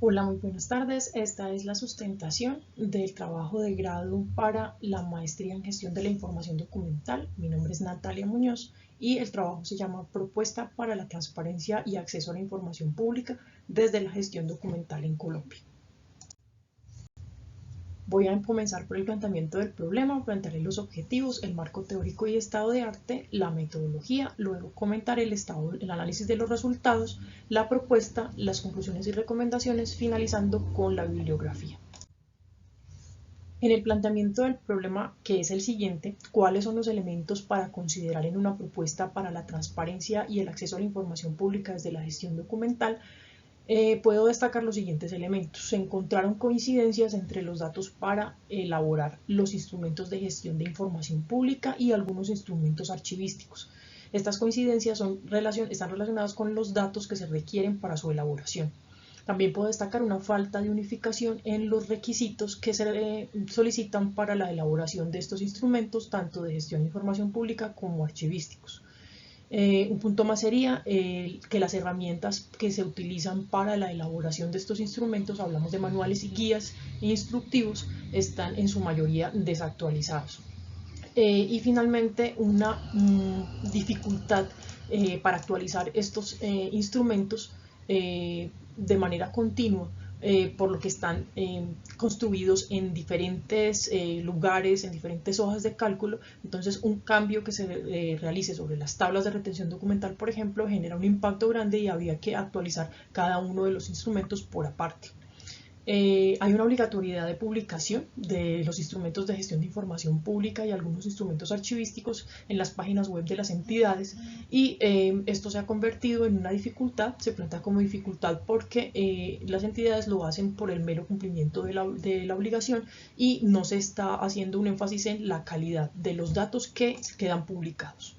Hola, muy buenas tardes. Esta es la sustentación del trabajo de grado para la maestría en gestión de la información documental. Mi nombre es Natalia Muñoz y el trabajo se llama Propuesta para la transparencia y acceso a la información pública desde la gestión documental en Colombia. Voy a comenzar por el planteamiento del problema, plantearé los objetivos, el marco teórico y estado de arte, la metodología, luego comentaré el análisis de los resultados, la propuesta, las conclusiones y recomendaciones, finalizando con la bibliografía. En el planteamiento del problema, que es el siguiente, ¿cuáles son los elementos para considerar en una propuesta para la transparencia y el acceso a la información pública desde la gestión documental? Puedo destacar los siguientes elementos. Se encontraron coincidencias entre los datos para elaborar los instrumentos de gestión de información pública y algunos instrumentos archivísticos. Estas coincidencias están relacionadas con los datos que se requieren para su elaboración. También puedo destacar una falta de unificación en los requisitos que se solicitan para la elaboración de estos instrumentos, tanto de gestión de información pública como archivísticos. Un punto más sería que las herramientas que se utilizan para la elaboración de estos instrumentos, hablamos de manuales y guías instructivos, están en su mayoría desactualizados. Y finalmente una dificultad para actualizar estos instrumentos de manera continua, por lo que están construidos en diferentes lugares, en diferentes hojas de cálculo. Entonces un cambio que se realice sobre las tablas de retención documental, por ejemplo, genera un impacto grande y habría que actualizar cada uno de los instrumentos por aparte. Hay una obligatoriedad de publicación de los instrumentos de gestión de información pública y algunos instrumentos archivísticos en las páginas web de las entidades, y esto se ha convertido en una dificultad, se plantea como dificultad porque las entidades lo hacen por el mero cumplimiento de la obligación y no se está haciendo un énfasis en la calidad de los datos que quedan publicados.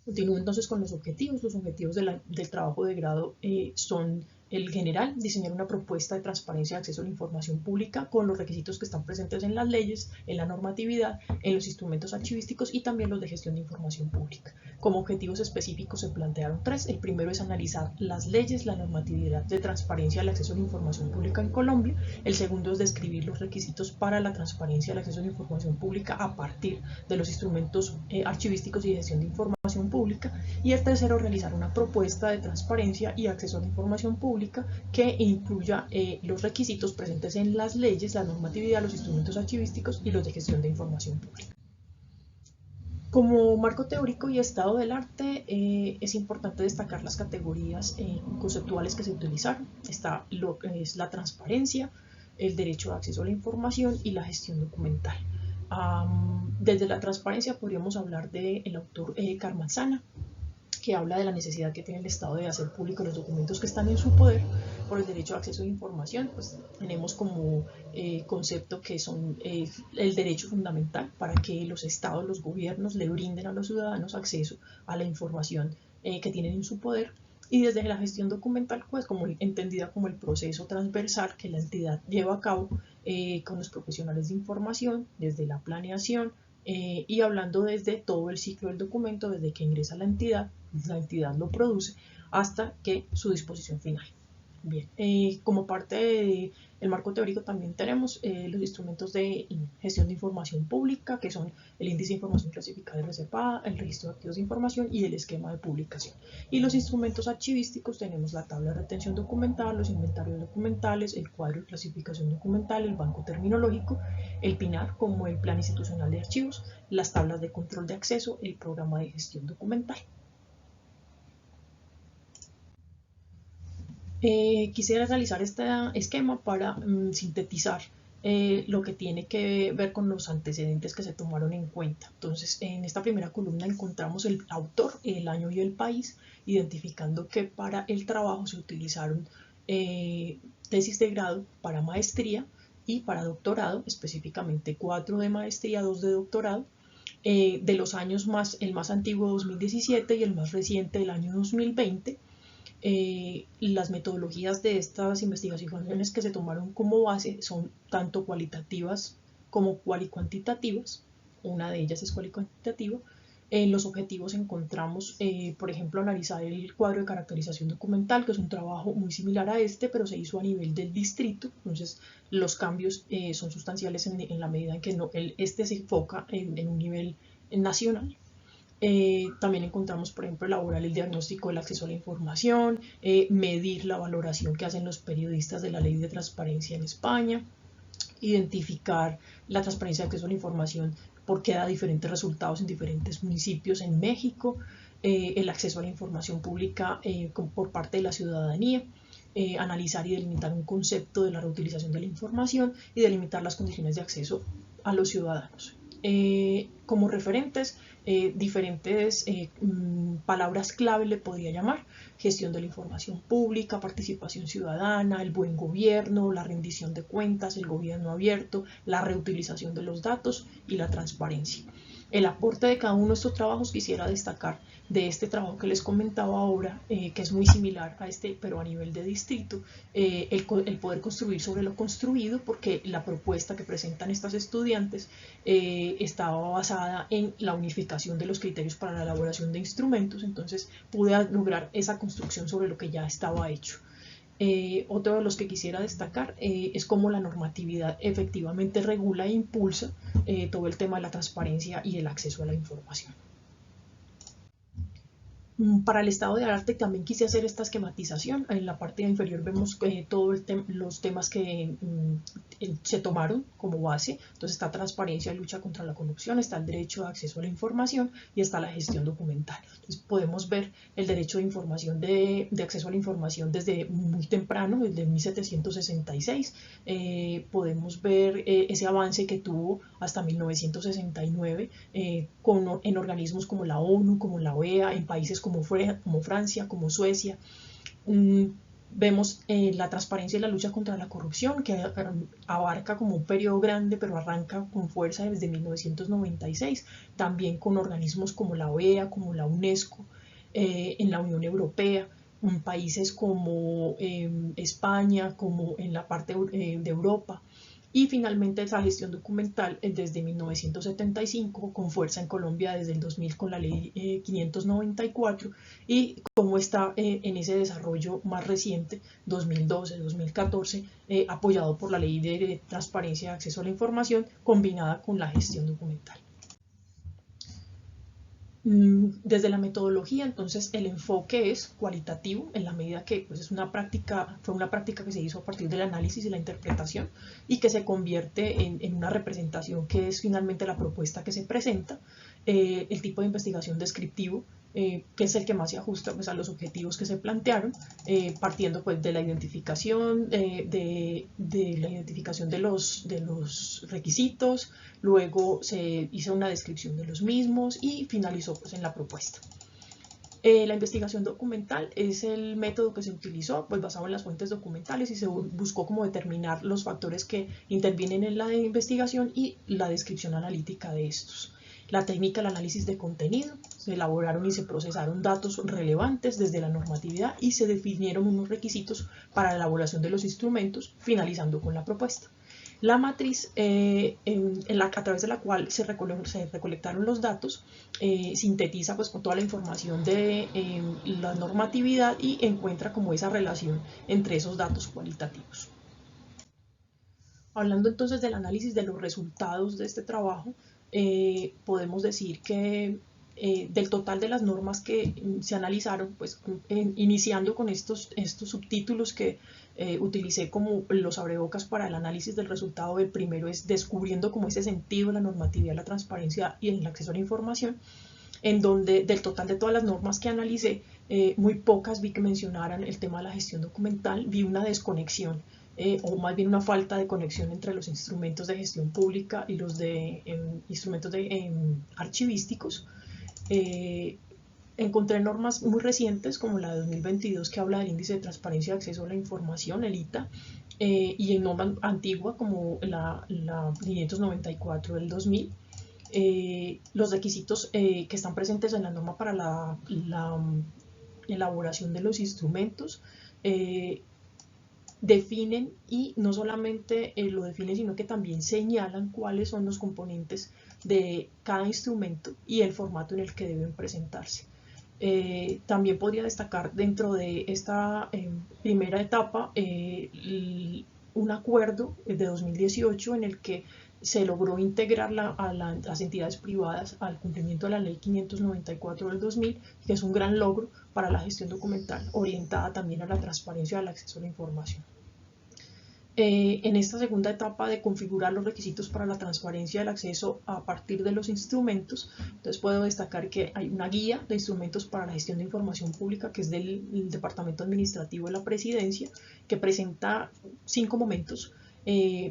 Continúo entonces con los objetivos. Los objetivos del trabajo de grado son el general, diseñar una propuesta de transparencia de acceso a la información pública con los requisitos que están presentes en las leyes, en la normatividad, en los instrumentos archivísticos y también los de gestión de información pública. Como objetivos específicos se plantearon tres. El primero es analizar las leyes, la normatividad de transparencia al acceso a la información pública en Colombia. El segundo es describir los requisitos para la transparencia al acceso a la información pública a partir de los instrumentos archivísticos y de gestión de información pública. Y el tercero, realizar una propuesta de transparencia y acceso a la información pública que incluya los requisitos presentes en las leyes, la normatividad, los instrumentos archivísticos y los de gestión de información pública. Como marco teórico y estado del arte, es importante destacar las categorías conceptuales que se utilizaron. Está lo que es la transparencia, el derecho de acceso a la información y la gestión documental. Desde la transparencia podríamos hablar del autor Carmanzana, que habla de la necesidad que tiene el Estado de hacer público los documentos que están en su poder. Por el derecho de acceso a la información, pues tenemos como concepto que son el derecho fundamental para que los estados, los gobiernos le brinden a los ciudadanos acceso a la información que tienen en su poder. Y desde la gestión documental, pues como entendida como el proceso transversal que la entidad lleva a cabo con los profesionales de información, desde la planeación, y hablando desde todo el ciclo del documento, desde que ingresa a la entidad lo produce, hasta que su disposición final. Bien, como parte del marco teórico también tenemos los instrumentos de gestión de información pública, que son el índice de información clasificada y reservada, el registro de activos de información y el esquema de publicación. Y los instrumentos archivísticos tenemos la tabla de retención documental, los inventarios documentales, el cuadro de clasificación documental, el banco terminológico, el PINAR como el plan institucional de archivos, las tablas de control de acceso, el programa de gestión documental. Quisiera realizar este esquema para sintetizar lo que tiene que ver con los antecedentes que se tomaron en cuenta. Entonces, en esta primera columna encontramos el autor, el año y el país, identificando que para el trabajo se utilizaron tesis de grado para maestría y para doctorado, específicamente 4 de maestría, 2 de doctorado, de los años el más antiguo 2017 y el más reciente del año 2020. Las metodologías de estas investigaciones que se tomaron como base son tanto cualitativas como cuantitativas. Una de ellas es cualitativa. En los objetivos encontramos, por ejemplo, analizar el cuadro de caracterización documental, que es un trabajo muy similar a este, pero se hizo a nivel del distrito. Entonces, los cambios son sustanciales en la medida en que este se enfoca en un nivel nacional. También encontramos, por ejemplo, elaborar el diagnóstico del acceso a la información, medir la valoración que hacen los periodistas de la ley de transparencia en España, identificar la transparencia de acceso a la información porque da diferentes resultados en diferentes municipios en México, el acceso a la información pública por parte de la ciudadanía, analizar y delimitar un concepto de la reutilización de la información y delimitar las condiciones de acceso a los ciudadanos. Como referentes, diferentes palabras clave le podría llamar: gestión de la información pública, participación ciudadana, el buen gobierno, la rendición de cuentas, el gobierno abierto, la reutilización de los datos y la transparencia. El aporte de cada uno de estos trabajos quisiera destacar de este trabajo que les comentaba ahora, que es muy similar a este, pero a nivel de distrito, el poder construir sobre lo construido, porque la propuesta que presentan estas estudiantes estaba basada en la unificación de los criterios para la elaboración de instrumentos. Entonces pude lograr esa construcción sobre lo que ya estaba hecho. Otro de los que quisiera destacar es cómo la normatividad efectivamente regula e impulsa todo el tema de la transparencia y el acceso a la información. Para el estado de arte también quise hacer esta esquematización. En la parte inferior vemos todos los temas que se tomaron como base. Entonces está transparencia y lucha contra la corrupción, está el derecho de acceso a la información y está la gestión documental. Entonces podemos ver el derecho de información, de acceso a la información desde muy temprano, desde 1766. Podemos ver ese avance que tuvo hasta 1969 en organismos como la ONU, como la OEA, en países como Francia, como Suecia. Vemos la transparencia y la lucha contra la corrupción, que abarca como un periodo grande, pero arranca con fuerza desde 1996, también con organismos como la OEA, como la UNESCO, en la Unión Europea, en países como España, como en la parte de Europa. Y finalmente esa gestión documental desde 1975, con fuerza en Colombia desde el 2000 con la ley 594, y cómo está en ese desarrollo más reciente, 2012-2014, apoyado por la ley de transparencia y acceso a la información, combinada con la gestión documental. Desde la metodología, entonces, el enfoque es cualitativo en la medida que pues, fue una práctica que se hizo a partir del análisis y la interpretación, y que se convierte en una representación que es finalmente la propuesta que se presenta. El tipo de investigación descriptivo, que es el que más se ajusta pues, a los objetivos que se plantearon, partiendo pues, de la identificación, de la identificación de los requisitos. Luego se hizo una descripción de los mismos y finalizó pues, en la propuesta. La investigación documental es el método que se utilizó, pues basado en las fuentes documentales, y se buscó como determinar los factores que intervienen en la investigación y la descripción analítica de estos. La técnica del análisis de contenido: se elaboraron y se procesaron datos relevantes desde la normatividad y se definieron unos requisitos para la elaboración de los instrumentos, finalizando con la propuesta. La matriz a través de la cual se recolectaron los datos sintetiza pues con toda la información de la normatividad y encuentra como esa relación entre esos datos cualitativos. Hablando entonces del análisis de los resultados de este trabajo, podemos decir que del total de las normas que se analizaron, pues iniciando con estos subtítulos que utilicé como los abrebocas para el análisis del resultado. El primero es descubriendo como ese sentido de la normatividad, la transparencia y el acceso a la información, en donde del total de todas las normas que analicé, muy pocas vi que mencionaran el tema de la gestión documental. Vi una desconexión, o más bien una falta de conexión entre los instrumentos de gestión pública y los de instrumentos archivísticos. Encontré normas muy recientes como la de 2022, que habla del índice de transparencia y acceso a la información, el ITA, y en norma antigua como la 594 del 2000. Los requisitos que están presentes en la norma para la elaboración de los instrumentos definen, y no solamente lo definen, sino que también señalan cuáles son los componentes de cada instrumento y el formato en el que deben presentarse. También podría destacar dentro de esta primera etapa un acuerdo de 2018 en el que se logró integrar a las entidades privadas al cumplimiento de la Ley 594 del 2000, que es un gran logro para la gestión documental, orientada también a la transparencia del acceso a la información. En esta segunda etapa de configurar los requisitos para la transparencia del acceso a partir de los instrumentos, entonces puedo destacar que hay una guía de instrumentos para la gestión de información pública que es del Departamento Administrativo de la Presidencia, que presenta 5 momentos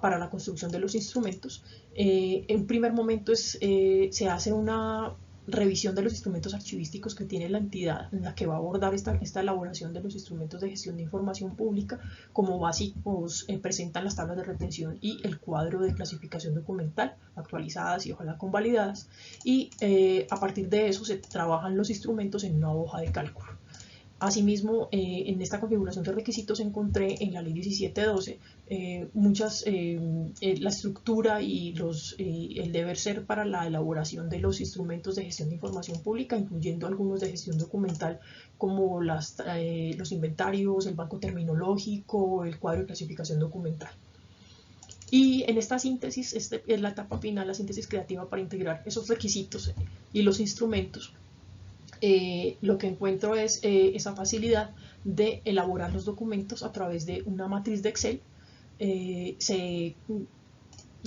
para la construcción de los instrumentos. En primer momento se hace una revisión de los instrumentos archivísticos que tiene la entidad en la que va a abordar esta elaboración de los instrumentos de gestión de información pública. Como básicos presentan las tablas de retención y el cuadro de clasificación documental actualizadas y ojalá convalidadas, y a partir de eso se trabajan los instrumentos en una hoja de cálculo. Asimismo, en esta configuración de requisitos encontré en la ley 1712 la estructura y el deber ser para la elaboración de los instrumentos de gestión de información pública, incluyendo algunos de gestión documental como los inventarios, el banco terminológico, el cuadro de clasificación documental. Y en esta síntesis, esta es la etapa final, la síntesis creativa para integrar esos requisitos y los instrumentos. Lo que encuentro es esa facilidad de elaborar los documentos a través de una matriz de Excel,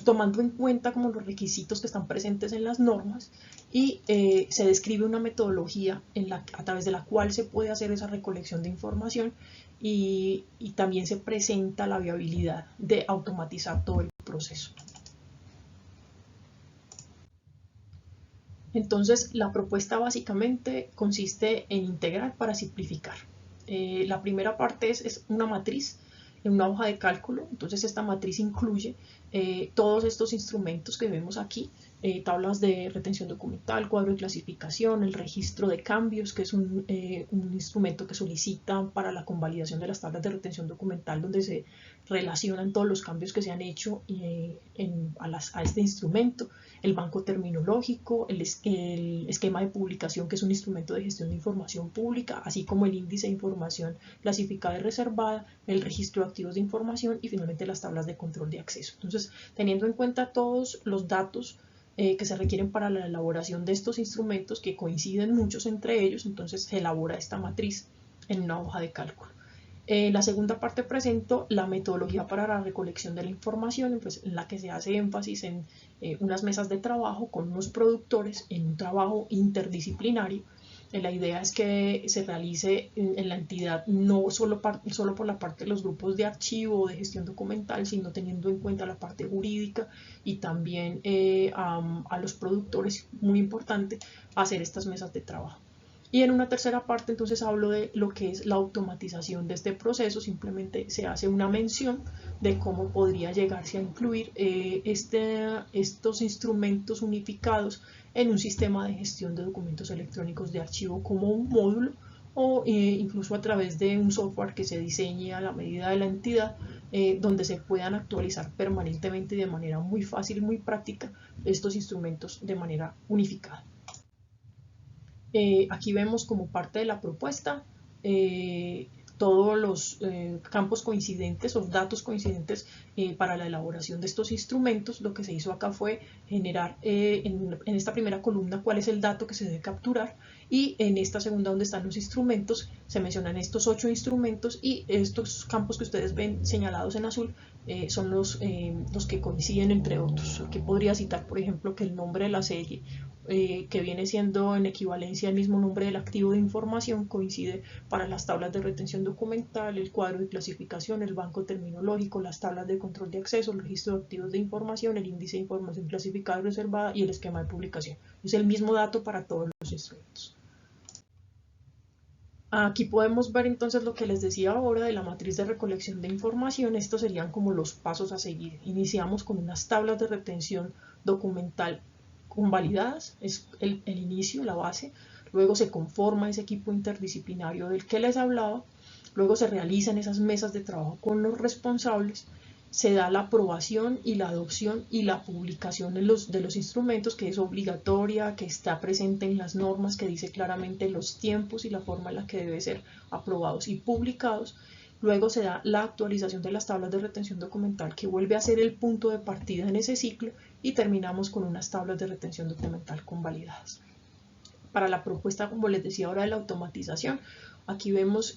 tomando en cuenta como los requisitos que están presentes en las normas, y se describe una metodología a través de la cual se puede hacer esa recolección de información, y también se presenta la viabilidad de automatizar todo el proceso. Entonces, la propuesta básicamente consiste en integrar para simplificar. La primera parte es una matriz en una hoja de cálculo. Entonces, esta matriz incluye todos estos instrumentos que vemos aquí, tablas de retención documental, cuadro de clasificación, el registro de cambios, que es un instrumento que solicitan para la convalidación de las tablas de retención documental, donde se relacionan todos los cambios que se han hecho a este instrumento, el banco terminológico, el esquema de publicación, que es un instrumento de gestión de información pública, así como el índice de información clasificada y reservada, el registro de activos de información y finalmente las tablas de control de acceso. Entonces, teniendo en cuenta todos los datos que se requieren para la elaboración de estos instrumentos, que coinciden muchos entre ellos, entonces se elabora esta matriz en una hoja de cálculo. En la segunda parte presento la metodología para la recolección de la información, pues, en la que se hace énfasis en unas mesas de trabajo con unos productores en un trabajo interdisciplinario. La idea es que se realice en la entidad no solo por la parte de los grupos de archivo o de gestión documental, sino teniendo en cuenta la parte jurídica y también a los productores, muy importante, hacer estas mesas de trabajo. Y en una tercera parte entonces hablo de lo que es la automatización de este proceso. Simplemente se hace una mención de cómo podría llegarse a incluir estos instrumentos unificados en un sistema de gestión de documentos electrónicos de archivo como un módulo, o incluso a través de un software que se diseñe a la medida de la entidad, donde se puedan actualizar permanentemente y de manera muy fácil y muy práctica estos instrumentos de manera unificada. Aquí vemos como parte de la propuesta todos los campos coincidentes o datos coincidentes para la elaboración de estos instrumentos. Lo que se hizo acá fue generar en esta primera columna cuál es el dato que se debe capturar, y en esta segunda, donde están los instrumentos, se mencionan estos 8 instrumentos, y estos campos que ustedes ven señalados en azul son los que coinciden entre otros. Aquí podría citar, por ejemplo, que el nombre de la serie, que viene siendo en equivalencia el mismo nombre del activo de información, coincide para las tablas de retención documental, el cuadro de clasificación, el banco terminológico, las tablas de control de acceso, el registro de activos de información, el índice de información clasificada y reservada y el esquema de publicación. Es el mismo dato para todos los instrumentos. Aquí podemos ver entonces lo que les decía ahora de la matriz de recolección de información. Estos serían como los pasos a seguir. Iniciamos con unas tablas de retención documental convalidadas, es el inicio, la base. Luego se conforma ese equipo interdisciplinario del que les hablaba. luego se realizan esas mesas de trabajo con los responsables, se da la aprobación y la adopción y la publicación de los instrumentos, que es obligatoria, que está presente en las normas, que dice claramente los tiempos y la forma en la que deben ser aprobados y publicados. Luego se da la actualización de las tablas de retención documental, que vuelve a ser el punto de partida en ese ciclo, y terminamos con unas tablas de retención documental convalidadas. Para la propuesta, como les decía ahora, de la automatización, aquí vemos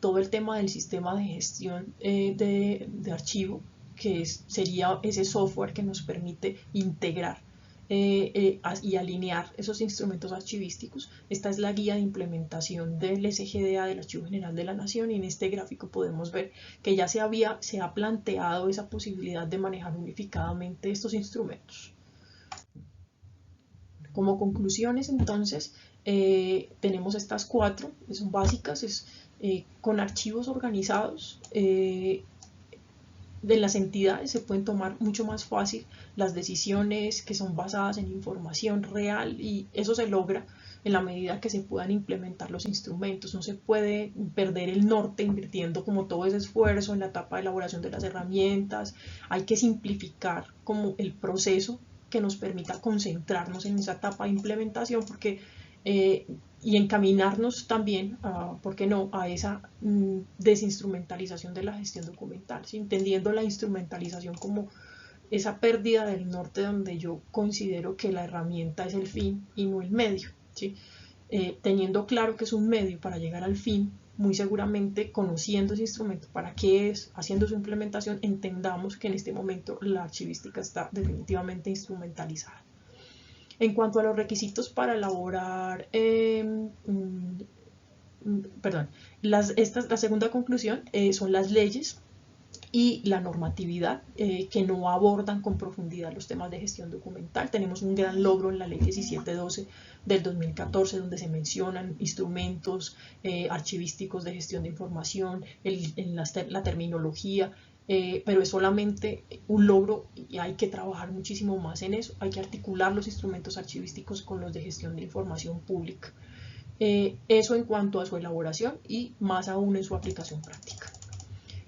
todo el tema del sistema de gestión de archivo, que sería ese software que nos permite integrar y alinear esos instrumentos archivísticos. Esta es la guía de implementación del SGDA, del Archivo General de la Nación, y en este gráfico podemos ver que ya se ha planteado esa posibilidad de manejar unificadamente estos instrumentos. Como conclusiones, entonces, tenemos estas 4, que son básicas, con archivos organizados de las entidades se pueden tomar mucho más fácil las decisiones que son basadas en información real, y eso se logra en la medida que se puedan implementar los instrumentos. No se puede perder el norte invirtiendo como todo ese esfuerzo en la etapa de elaboración de las herramientas. Hay que simplificar como el proceso que nos permita concentrarnos en esa etapa de implementación, porque y encaminarnos también, ¿por qué no?, a esa desinstrumentalización de la gestión documental, ¿sí? Entendiendo la instrumentalización como esa pérdida del norte, donde yo considero que la herramienta es el fin y no el medio, ¿sí? Teniendo claro que es un medio para llegar al fin, muy seguramente conociendo ese instrumento para qué es, haciendo su implementación, entendamos que en este momento la archivística está definitivamente instrumentalizada. En cuanto a los requisitos para elaborar, la segunda conclusión son las leyes y la normatividad que no abordan con profundidad los temas de gestión documental. Tenemos un gran logro en la ley 1712 del 2014, donde se mencionan instrumentos archivísticos de gestión de información, la terminología, pero es solamente un logro y hay que trabajar muchísimo más en eso. Hay que articular los instrumentos archivísticos con los de gestión de información pública. Eso en cuanto a su elaboración y más aún en su aplicación práctica.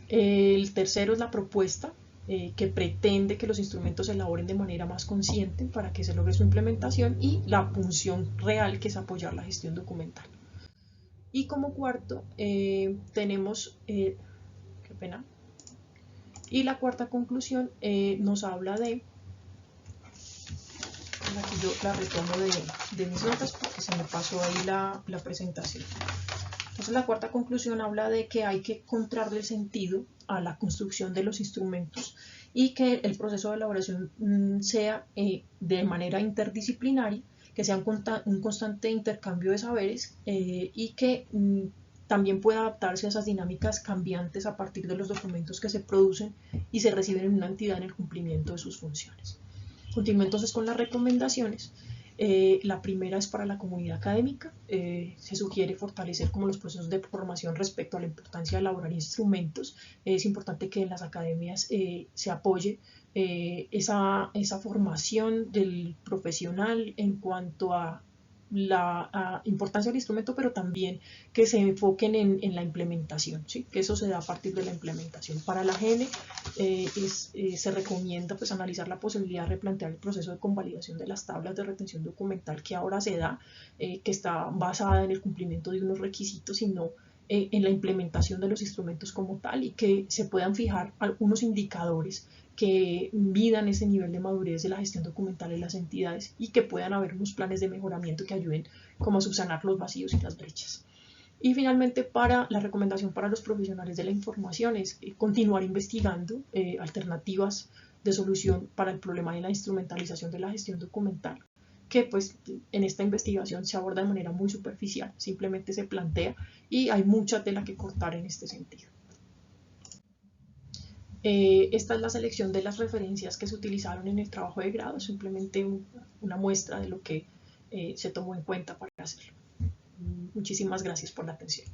El tercero es la propuesta, que pretende que los instrumentos se elaboren de manera más consciente para que se logre su implementación, y la función real, que es apoyar la gestión documental. Y como cuarto tenemos, qué pena, y la cuarta conclusión nos habla de, aquí yo la retomo de mis notas porque se me pasó ahí la presentación. Entonces la cuarta conclusión habla de que hay que encontrarle sentido a la construcción de los instrumentos y que el proceso de elaboración sea de manera interdisciplinaria, que sea un constante intercambio de saberes y que también pueda adaptarse a esas dinámicas cambiantes a partir de los documentos que se producen y se reciben en una entidad en el cumplimiento de sus funciones. Continúo entonces con las recomendaciones. La primera es para la comunidad académica. Se sugiere fortalecer como los procesos de formación respecto a la importancia de elaborar instrumentos. Es importante que en las academias se apoye esa formación del profesional en cuanto a la importancia del instrumento, pero también que se enfoquen en la implementación, ¿sí? Que eso se da a partir de la implementación. Para la GN se recomienda pues analizar la posibilidad de replantear el proceso de convalidación de las tablas de retención documental que ahora se da, que está basada en el cumplimiento de unos requisitos y no en la implementación de los instrumentos como tal, y que se puedan fijar algunos indicadores que midan ese nivel de madurez de la gestión documental en las entidades, y que puedan haber unos planes de mejoramiento que ayuden como a subsanar los vacíos y las brechas. Y finalmente, para la recomendación para los profesionales de la información es continuar investigando alternativas de solución para el problema de la instrumentalización de la gestión documental, que pues en esta investigación se aborda de manera muy superficial, simplemente se plantea y hay mucha tela que cortar en este sentido. Esta es la selección de las referencias que se utilizaron en el trabajo de grado, simplemente una muestra de lo que se tomó en cuenta para hacerlo. Muchísimas gracias por la atención.